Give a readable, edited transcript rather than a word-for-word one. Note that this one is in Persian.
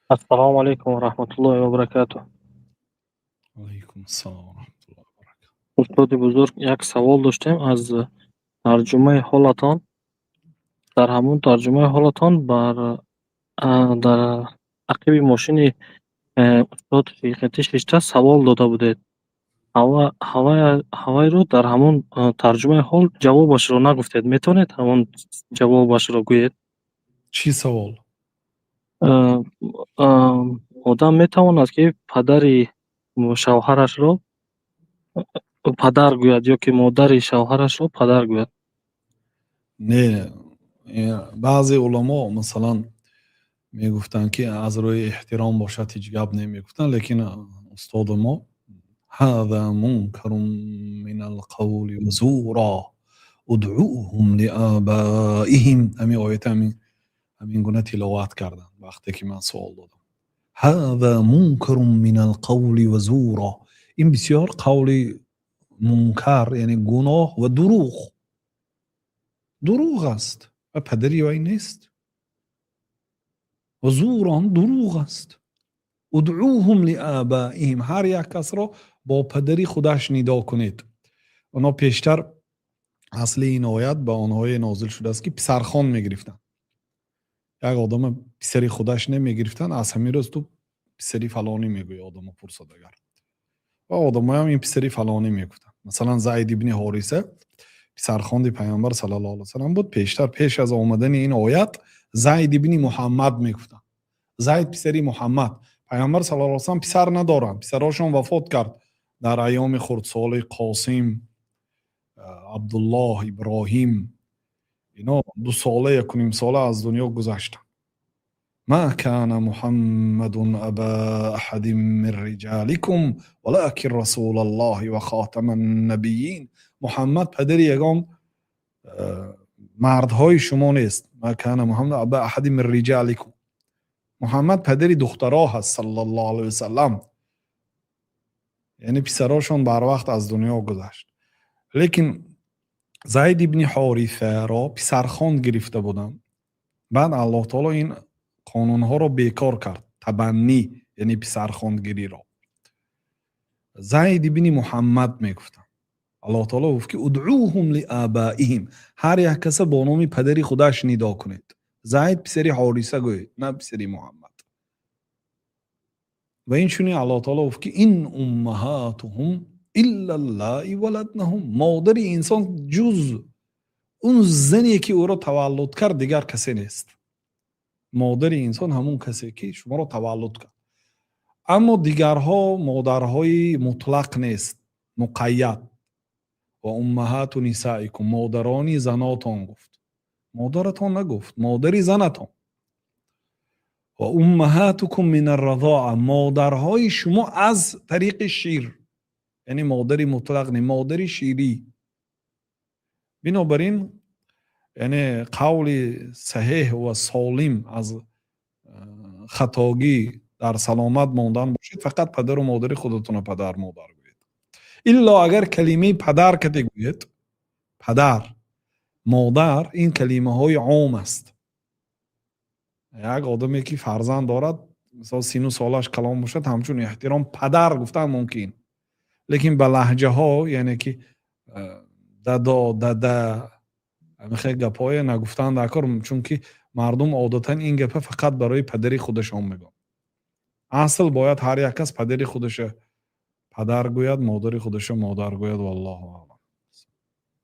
Ассалому алейкум ва рахматуллоҳи ва баракатуҳ. علیکم السلام و رحمت الله و برکاته. устоди бузург, як савол доштем аз тарҷумаи ҳолатон. Дар ҳамон тарҷумаи ҳолатон дар ақиби мошини устод Фиқати Шишта савол дода будед. ҳавайро дар ҳамон тарҷумаи ҳол ҷавобашро нагуфтед. Метавонед ҳамон ҷавобашро гӯед? چی سوال؟ Э, одам метавонад ки падари шавҳарашро падар гӯяд ё ки модари шавҳарашро падар гӯяд. نه، بعضی علما مثلا میگفتن که از روی احترام باشد هیچ گپ نمیگفتن، لیکن استاد ما هذا منکر من القول و زورا ادعوهم لآبائهم، همین آیت همین گونه تلاوت کردن وقتی که من سوال دادم. هذا منکر من القول و زورا، این بسیار قول منکر یعنی گناه و دروغ است و پدری وی نیست و زوران دروغ است. ادعوهم لآبائهم، هر یک کس را با پدری خودش ندا کنید. اونا پیشتر اصلی این آیت به آنهای نازل شده است که پسرخوان میگرفتن. یک آدم پسری خودش نمیگرفتن، از همین روز تو پسری فلانی میگوی آدم پرسدگر و آدم هم این پسری فلانی میگفتن. مثلا زید ابن حارثه پسرخواند پیامبر صلی الله علیه و سلم بود. پیش از آمدن این آیت زید ابن محمد میگفتن. زید پسری محمد. پیامبر صلی الله علیه و سلم پسر ندارن، پسراشون وفات کرد در ایام خردسال. قاسم، عبدالله، ابراهیم، اینا 2 ساله 1.5 ساله از دنیا گذشتن. ما كان محمد ابا احد من رجالكم ولكن رسول الله و خاتم النبیین. محمد پدر یگان مردهای شما نیست. ما كان محمد ابا احد من رجالكم، محمد پدری دخترها هست صلی الله علیه و سلم، یعنی پسراشون بر وقت از دنیا گذشت. لیکن زید ابن حارثه را پسرخوان گرفته بودن. بعد الله تعالی این قانونها را بیکار کرد، تبنی یعنی پسرخواندگیری را. زید ابن محمد میگفتن. الله تعالی گفت که ادعوهم لآبائهم، هر یک کس با نام پدری خودش ندا کنید. زید پسری حارثه گوید، نه پسری محمد. و این چونی الله تعالی گفت که این امهاتهم الا الله ولدنهم، مادر انسان جز اون زنی که او را تولد کرد دیگر کسی نیست. مادر انسان همون کسی که شما را تولد کرد. اما دیگرها مادرهای مطلق نیست، مقید. و امهات نسائکم، مادرانی زناتان گفت، مادرتان نگفت، مادری زنتان. و امهاتکم من الرضاعه، مادرهای شما از طریق شیر، یعنی مادری مطلق نه، مادری شیری. بنابراین یعنی قول صحیح و سالم از خطاگی در سلامت ماندن باشید، فقط پدر و مادر خودتون پدر مادر گوید. الا اگر کلمه پدر که گوید، پدر مادر، این کلمه های عام است. یک آدمی که فرزند دارد مثلا 30 سالش کلام باشد، همچون احترام پدر گفتن ممکن، لیکن به لهجه ها یعنی که دادا میخوای گپای نگفتن دکار، چون که مردم عادتا این گپه فقط برای پدری خودشان میگن. اصل باید هر یک کس پدری خودش پدر گوید، مادری خودش مادر گوید. والله اعلم.